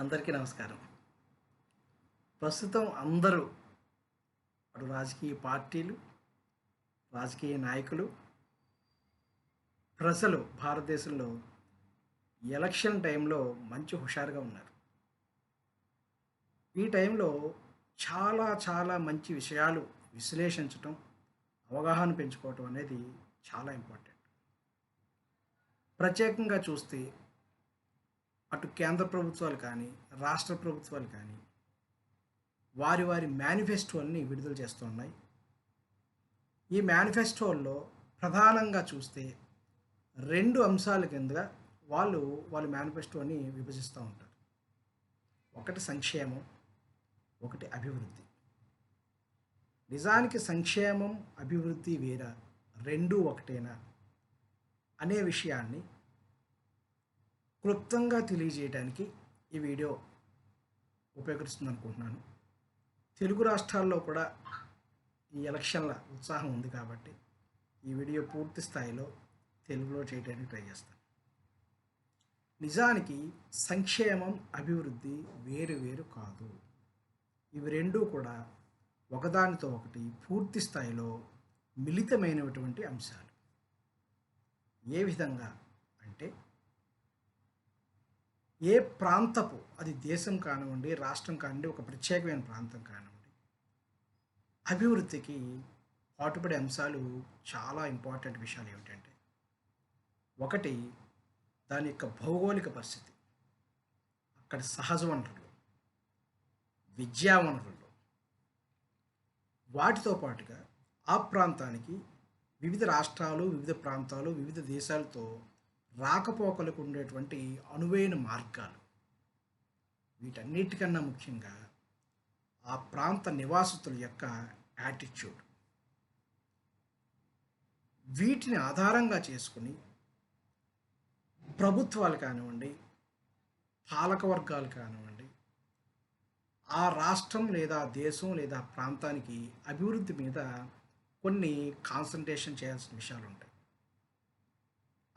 అందరికీ నమస్కారం. ప్రస్తుతం అందరూ అటు రాజకీయ పార్టీలు, రాజకీయ నాయకులు, ప్రజలు భారతదేశంలో ఎలక్షన్ టైంలో మంచి హుషారుగా ఉన్నారు. ఈ టైంలో చాలా మంచి విషయాలు విశ్లేషించటం, అవగాహన పెంచుకోవటం అనేది చాలా ఇంపార్టెంట్. ప్రత్యేకంగా చూస్తే అటు కేంద్ర ప్రభుత్వాలు కానీ, రాష్ట్ర ప్రభుత్వాలు కానీ వారి మేనిఫెస్టోల్ని విడుదల చేస్తున్నాయి. ఈ మేనిఫెస్టోల్లో ప్రధానంగా చూస్తే 2 అంశాల కిందగా వాళ్ళ మేనిఫెస్టోని విభజిస్తూ ఉంటారు. ఒకటి సంక్షేమం, ఒకటి అభివృద్ధి. నిజానికి సంక్షేమం, అభివృద్ధి వేరా? 2 ఒకటేనా? అనే విషయాన్ని క్లుప్తంగా తెలియజేయడానికి ఈ వీడియో ఉపయోగిస్తుందనుకుంటున్నాను. తెలుగు రాష్ట్రాల్లో కూడా ఈ ఎలక్షన్ల ఉత్సాహం ఉంది కాబట్టి ఈ వీడియో పూర్తి స్థాయిలో తెలుగులో చేయడానికి ట్రై చేస్తాను. నిజానికి సంక్షేమం, అభివృద్ధి వేరు వేరు కాదు. ఇవి రెండూ కూడా ఒకదానితో ఒకటి పూర్తి స్థాయిలో మిళితమైనటువంటి అంశాలు. ఏ విధంగా అంటే ఏ ప్రాంతపు, అది దేశం కానివ్వండి, రాష్ట్రం కానివ్వండి, ఒక ప్రత్యేకమైన ప్రాంతం కానివ్వండి, అభివృద్ధికి పాటుపడే అంశాలు చాలా ఇంపార్టెంట్ విషయాలు ఏమిటంటే, ఒకటి దాని యొక్క భౌగోళిక పరిస్థితి, అక్కడి సహజ వనరులు, విద్యా వనరులు, వాటితో పాటుగా ఆ ప్రాంతానికి వివిధ రాష్ట్రాలు, వివిధ ప్రాంతాలు, వివిధ దేశాలతో రాకపోకలకు ఉండేటువంటి అనువైన మార్గాలు, వీటన్నిటికన్నా ముఖ్యంగా ఆ ప్రాంత నివాసితుల యొక్క యాటిట్యూడ్, వీటిని ఆధారంగా చేసుకుని ప్రభుత్వాలు కానివ్వండి, పాలక వర్గాలు కానివ్వండి, ఆ రాష్ట్రం లేదా దేశం లేదా ప్రాంతానికి అభివృద్ధి మీద కొన్ని కాన్సన్ట్రేషన్ చేయాల్సిన విషయాలు ఉంటాయి.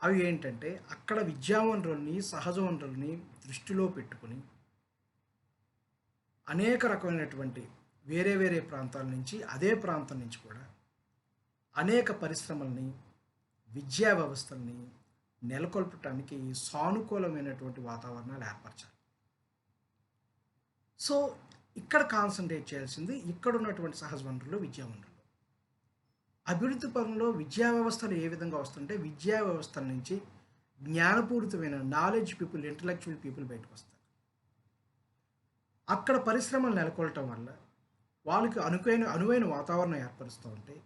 అవి ఏంటంటే, అక్కడ విద్యా వనరుల్ని, సహజ వనరుల్ని దృష్టిలో పెట్టుకుని అనేక రకమైనటువంటి వేరే ప్రాంతాల నుంచి, అదే ప్రాంతం నుంచి కూడా అనేక పరిశ్రమల్ని, విద్యా వ్యవస్థల్ని నెలకొల్పటానికి సానుకూలమైనటువంటి వాతావరణాలు ఏర్పరచాలి. సో ఇక్కడ కాన్సన్ట్రేట్ చేయాల్సింది ఇక్కడ ఉన్నటువంటి సహజ వనరులు, విద్యా వనరులు. అభివృద్ధి పరంలో విద్యా వ్యవస్థలు ఏ విధంగా వస్తుంటే, విద్యా వ్యవస్థల నుంచి జ్ఞానపూరితమైన నాలెడ్జ్ పీపుల్, ఇంటలెక్చువల్ పీపుల్ బయటకు వస్తారు. అక్కడ పరిశ్రమలు నెలకొల్పటం వల్ల వాళ్ళకి అనువైన వాతావరణం ఏర్పరుస్తూ ఉంటే,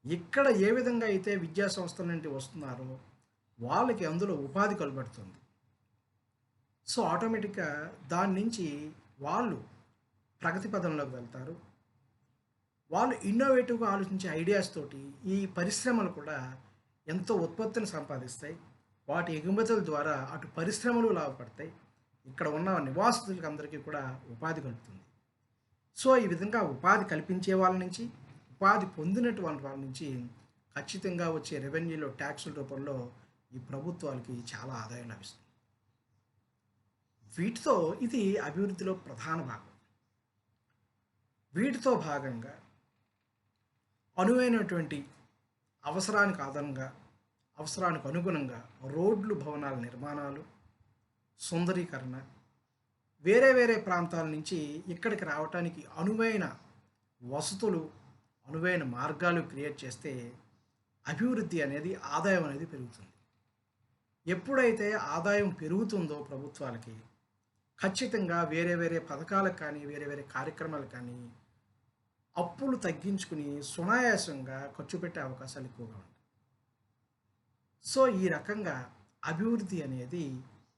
ఇక్కడ ఏ విధంగా అయితే విద్యా సంస్థల నుండి వస్తున్నారో వాళ్ళకి అందులో ఉపాధి కలుబడుతుంది. సో ఆటోమేటిక్గా దాని నుంచి వాళ్ళు ప్రగతి పదంలోకి వెళ్తారు. వాళ్ళు ఇన్నోవేటివ్గా ఆలోచించే ఐడియాస్ తోటి ఈ పరిశ్రమలు కూడా ఎంతో ఉత్పత్తిని సంపాదిస్తాయి. వాటి ఎగుమతుల ద్వారా అటు పరిశ్రమలు లాభపడతాయి, ఇక్కడ ఉన్న నివాసితులకి అందరికీ కూడా ఉపాధి కలుగుతుంది. సో ఈ విధంగా ఉపాధి కల్పించే వాళ్ళ నుంచి, ఉపాధి పొందినటువంటి వాళ్ళ నుంచి ఖచ్చితంగా వచ్చే రెవెన్యూలో, ట్యాక్సుల రూపంలో ఈ ప్రభుత్వాలకి చాలా ఆదాయం లభిస్తుంది. వీటితో ఇది అభివృద్ధిలో ప్రధాన భాగం. వీటితో భాగంగా అనువైనటువంటి అవసరానికి అనుగుణంగా రోడ్లు, భవనాల నిర్మాణాలు, సుందరీకరణ, వేరే ప్రాంతాల నుంచి ఇక్కడికి రావటానికి అనువైన వసతులు, అనువైన మార్గాలు క్రియేట్ చేస్తే అభివృద్ధి అనేది, ఆదాయం అనేది పెరుగుతుంది. ఎప్పుడైతే ఆదాయం పెరుగుతుందో ప్రభుత్వాలకి ఖచ్చితంగా వేరే పథకాలకు కానీ, వేరే కార్యక్రమాలకు కానీ అప్పులు తగ్గించుకుని సునాయాసంగా ఖర్చు పెట్టే అవకాశాలు ఎక్కువగా ఉంటాయి. సో ఈ రకంగా అభివృద్ధి అనేది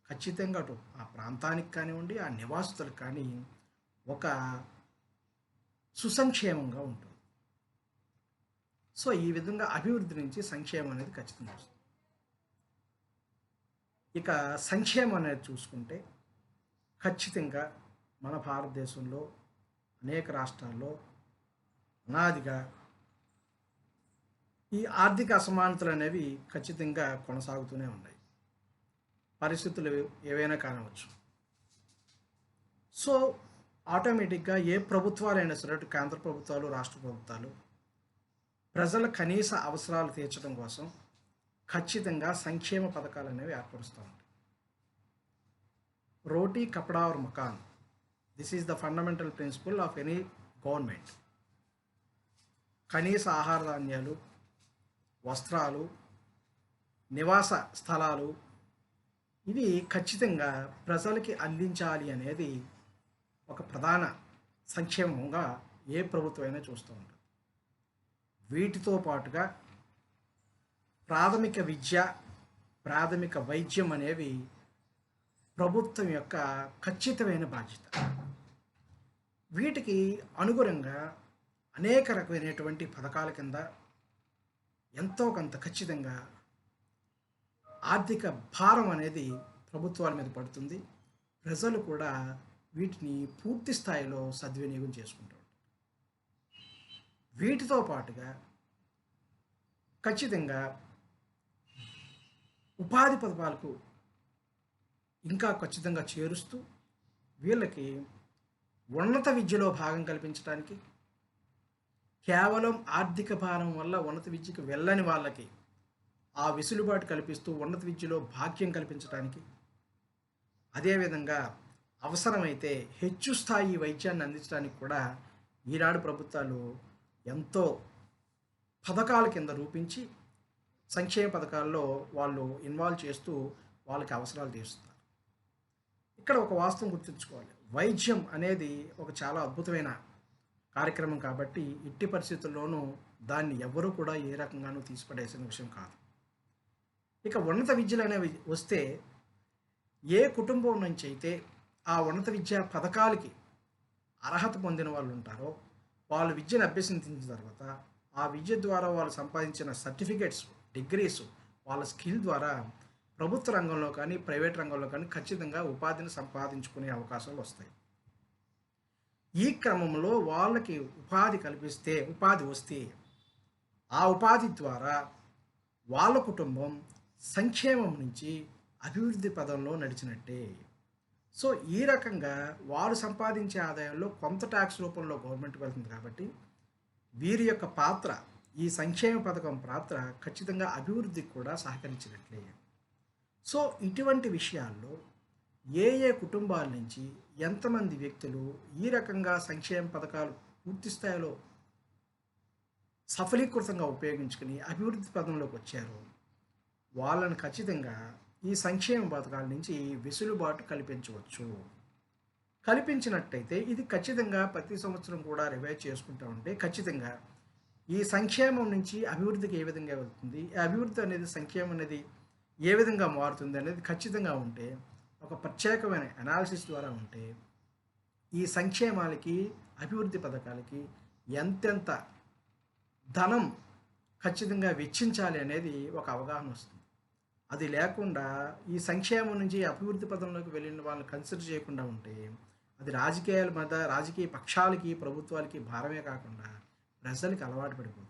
ఖచ్చితంగా అటు ఆ ప్రాంతానికి కానివ్వండి, ఆ నివాసితులకు కానీ ఒక సుసంక్షేమంగా ఉంటుంది. సో ఈ విధంగా అభివృద్ధి నుంచి సంక్షేమం అనేది ఖచ్చితంగా వస్తుంది. ఇక సంక్షేమం అనేది చూసుకుంటే ఖచ్చితంగా మన భారతదేశంలో అనేక రాష్ట్రాల్లో అనాదిగా ఈ ఆర్థిక అసమానతలు అనేవి ఖచ్చితంగా కొనసాగుతూనే ఉన్నాయి. పరిస్థితులు ఏవైనా కానవచ్చు. సో ఆటోమేటిక్గా ఏ ప్రభుత్వాలైనా సరే, అటు కేంద్ర ప్రభుత్వాలు, రాష్ట్ర ప్రభుత్వాలు ప్రజల కనీస అవసరాలు తీర్చడం కోసం ఖచ్చితంగా సంక్షేమ పథకాలు అనేవి ఏర్పరుస్తూ ఉంటాయి. రోటీ కపడా और మకాన్, this is the fundamental principle of any government. కనీస ఆహార ధాన్యాలు, వస్త్రాలు, నివాస స్థలాలు ఇవి ఖచ్చితంగా ప్రజలకి అందించాలి అనేది ఒక ప్రధాన సంక్షేమంగా ఏ ప్రభుత్వమైనా చూస్తూ ఉంటుంది. వీటితో పాటుగా ప్రాథమిక విద్య, ప్రాథమిక వైద్యం అనేవి ప్రభుత్వం యొక్క ఖచ్చితమైన బాధ్యత. వీటికి అనుగుణంగా అనేక రకమైనటువంటి పథకాల కింద ఎంతో కొంత ఖచ్చితంగా ఆర్థిక భారం అనేది ప్రభుత్వాల మీద పడుతుంది. ప్రజలు కూడా వీటిని పూర్తి స్థాయిలో సద్వినియోగం చేసుకుంటారు. వీటితో పాటుగా ఖచ్చితంగా ఉపాధి పథకాలకు ఇంకా ఖచ్చితంగా చేరుస్తూ వీళ్ళకి ఉన్నత విద్యలో భాగం కల్పించడానికి, కేవలం ఆర్థిక భారం వల్ల ఉన్నత విద్యకు వెళ్ళని వాళ్ళకి ఆ వెసులుబాటు కల్పిస్తూ ఉన్నత విద్యలో భాగ్యం కల్పించడానికి, అదేవిధంగా అవసరమైతే హెచ్చు స్థాయి వైద్యాన్ని అందించడానికి కూడా ఈనాడు ప్రభుత్వాలు ఎంతో పథకాల కింద రూపించి సంక్షేమ పథకాల్లో వాళ్ళు ఇన్వాల్వ్ చేస్తూ వాళ్ళకి అవసరాలు తీరుస్తున్నారు. ఇక్కడ ఒక వాస్తవం గుర్తుంచుకోవాలి. వైద్యం అనేది ఒక చాలా అద్భుతమైన కార్యక్రమం కాబట్టి ఎట్టి పరిస్థితుల్లోనూ దాన్ని ఎవరూ కూడా ఏ రకంగానూ తీసిపడేసిన విషయం కాదు. ఇక ఉన్నత విద్యలు అనేవి వస్తే ఏ కుటుంబం నుంచి అయితే ఆ ఉన్నత విద్యా పథకాలకి అర్హత పొందిన వాళ్ళు ఉంటారో, వాళ్ళు విద్యను అభ్యసించిన తర్వాత ఆ విద్య ద్వారా వాళ్ళు సంపాదించిన సర్టిఫికేట్స్, డిగ్రీస్, వాళ్ళ స్కిల్ ద్వారా ప్రభుత్వ రంగంలో కానీ ప్రైవేట్ రంగంలో కానీ ఖచ్చితంగా ఉపాధిని సంపాదించుకునే అవకాశాలు వస్తాయి. ఈ క్రమంలో వాళ్ళకి ఉపాధి వస్తే ఆ ఉపాధి ద్వారా వాళ్ళ కుటుంబం సంక్షేమం నుంచి అభివృద్ధి పదంలో నడిచినట్టే. సో ఈ రకంగా వారు సంపాదించే ఆదాయంలో కొంత ట్యాక్స్ రూపంలో గవర్నమెంట్కి వెళ్తుంది కాబట్టి వీరి యొక్క పాత్ర, ఈ సంక్షేమ పథకం పాత్ర ఖచ్చితంగా అభివృద్ధికి కూడా సహకరించినట్లే. సో ఇటువంటి విషయాల్లో ఏ ఏ కుటుంబాల నుంచి ఎంతమంది వ్యక్తులు ఈ రకంగా సంక్షేమ పథకాలు పూర్తి స్థాయిలో సఫలీకృతంగా ఉపయోగించుకుని అభివృద్ధి పదంలోకి వచ్చారో వాళ్ళని ఖచ్చితంగా ఈ సంక్షేమ పథకాల నుంచి వెసులుబాటు కల్పించవచ్చు. కల్పించినట్టయితే ఇది ఖచ్చితంగా ప్రతి సంవత్సరం కూడా రివైజ్ చేసుకుంటూ ఉంటే ఖచ్చితంగా ఈ సంక్షేమం నుంచి అభివృద్ధికి ఏ విధంగా వెళ్తుంది, ఈ అభివృద్ధి అనేది సంక్షేమం అనేది ఏ విధంగా మారుతుంది అనేది ఖచ్చితంగా ఉంటే, ఒక ప్రత్యేకమైన అనాలిసిస్ ద్వారా ఉంటే ఈ సంక్షేమాలకి, అభివృద్ధి పథకాలకి ఎంతెంత ధనం ఖచ్చితంగా వెచ్చించాలి అనేది ఒక అవగాహన వస్తుంది. అది లేకుండా ఈ సంక్షేమం నుంచి అభివృద్ధి పదంలోకి వెళ్ళిన వాళ్ళని కన్సిడర్ చేయకుండా ఉంటే అది రాజకీయాల మీద, రాజకీయ పక్షాలకి, ప్రభుత్వాలకి భారమే కాకుండా ప్రజలకి అలవాటు పడిపోతుంది.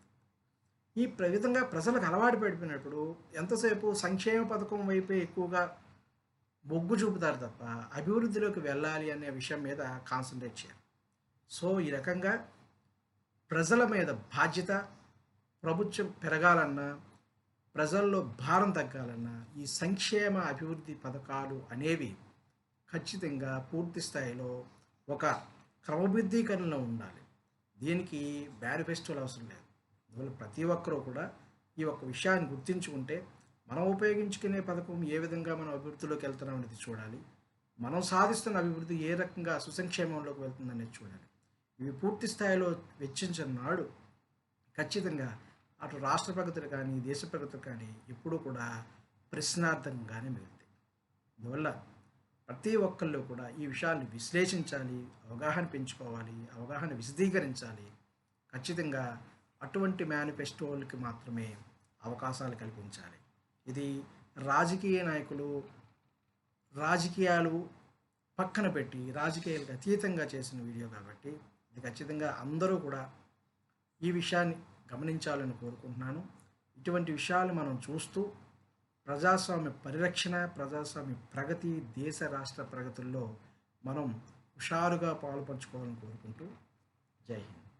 ఈ విధంగా ప్రజలకు అలవాటు పడిపోయినప్పుడు ఎంతసేపు సంక్షేమ పథకం వైపే ఎక్కువగా మొగ్గు చూపుతారు తప్ప అభివృద్ధిలోకి వెళ్ళాలి అనే విషయం మీద కాన్సన్ట్రేట్ చేయరు. సో ఈ రకంగా ప్రజల మీద బాధ్యత, ప్రభుత్వం పెరగాలన్నా, ప్రజల్లో భారం తగ్గాలన్నా ఈ సంక్షేమ అభివృద్ధి పథకాలు అనేవి ఖచ్చితంగా పూర్తి స్థాయిలో ఒక క్రమబద్ధీకరణలో ఉండాలి. దీనికి మేనిఫెస్టోలు అవసరం లేదు. అందువల్ల ప్రతి ఒక్కరూ కూడా ఈ ఒక్క విషయాన్ని గుర్తించుకుంటే మనం ఉపయోగించుకునే పథకం ఏ విధంగా మనం అభివృద్ధిలోకి వెళ్తున్నాం అనేది చూడాలి. మనం సాధిస్తున్న అభివృద్ధి ఏ రకంగా సుసంక్షేమంలోకి వెళ్తుందనేది చూడాలి. ఇవి పూర్తి స్థాయిలో వెచ్చించిన నాడు ఖచ్చితంగా అటు రాష్ట్ర ప్రగతులు కానీ, దేశ ప్రగతులు కానీ ఎప్పుడూ కూడా ప్రశ్నార్థంగానే మిగులుతాయి. అందువల్ల ప్రతి ఒక్కళ్ళు కూడా ఈ విషయాన్ని విశ్లేషించాలి, అవగాహన పెంచుకోవాలి, అవగాహన విశదీకరించాలి. ఖచ్చితంగా అటువంటి మేనిఫెస్టోలకి మాత్రమే అవకాశాలు కల్పించాలి. ఇది రాజకీయ నాయకులు రాజకీయాలు పక్కన పెట్టి రాజకీయాలకు అతీతంగా చేసిన వీడియో కాబట్టి ఇది ఖచ్చితంగా అందరూ కూడా ఈ విషయాన్ని గమనించాలని కోరుకుంటున్నాను. ఇటువంటి విషయాలు మనం చూస్తూ ప్రజాస్వామ్య పరిరక్షణ, ప్రజాస్వామ్య ప్రగతి, దేశ రాష్ట్ర ప్రగతుల్లో మనం హుషారుగా పాలుపంచుకోవాలని కోరుకుంటూ జై హింద్.